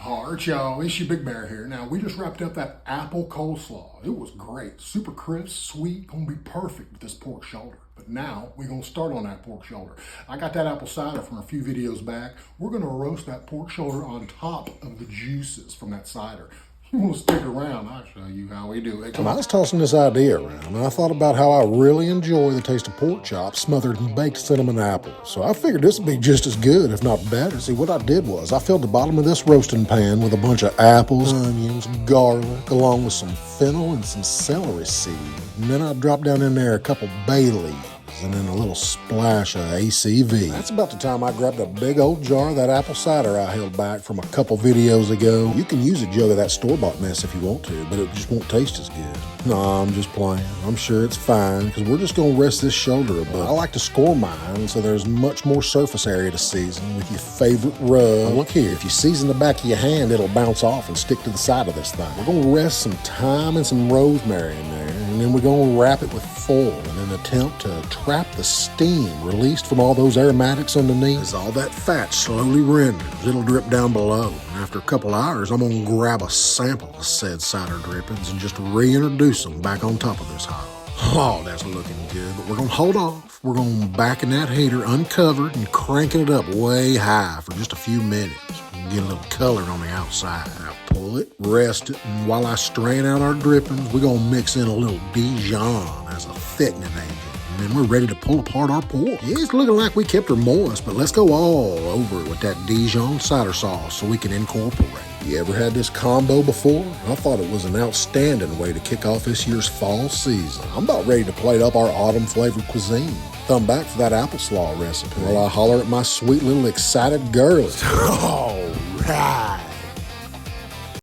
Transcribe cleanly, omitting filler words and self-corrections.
Alright, y'all, it's your Big Bear here. Now, we just wrapped up that apple coleslaw. It was great. Super crisp, sweet, gonna be perfect with this pork shoulder. But now, we're gonna start on that pork shoulder. I got that apple cider from a few videos back. We're gonna roast that pork shoulder on top of the juices from that cider. You wanna stick around, I'll show you how we do it. When I was tossing this idea around, I thought about how I really enjoy the taste of pork chops smothered in baked cinnamon apples. So I figured this would be just as good, if not better. See, what I did was I filled the bottom of this roasting pan with a bunch of apples, onions, garlic, along with some fennel and some celery seed. And then I dropped down in there a couple bay leaves and then a little splash of ACV. That's about the time I grabbed a big old jar of that apple cider I held back from a couple videos ago. You can use a jug of that store-bought mess if you want to, but it just won't taste as good. Nah, I'm just playing. I'm sure it's fine, because we're just going to rest this shoulder a bit. I like to score mine so there's much more surface area to season with your favorite rub. Now look here, if you season the back of your hand, it'll bounce off and stick to the side of this thing. We're going to rest some thyme and some rosemary in there, and then we're going to wrap it with foil in an attempt to trap the steam released from all those aromatics underneath. As all that fat slowly renders, it'll drip down below. And after a couple hours, I'm going to grab a sample of said cider drippings and just reintroduce them back on top of this hog. Oh, that's looking good, but we're going to hold off. We're going to back in that heater uncovered and cranking it up way high for just a few minutes. Get a little color on the outside. Now pull it, rest it, and while I strain out our drippings, we're going to mix in a little Dijon as a thickening agent. And then we're ready to pull apart our pork. Yeah, it's looking like we kept her moist, but let's go all over it with that Dijon cider sauce so we can incorporate. You ever had this combo before? I thought it was an outstanding way to kick off this year's fall season. I'm about ready to plate up our autumn-flavored cuisine. Thumb back for that apple slaw recipe while I holler at my sweet little excited girl. All right.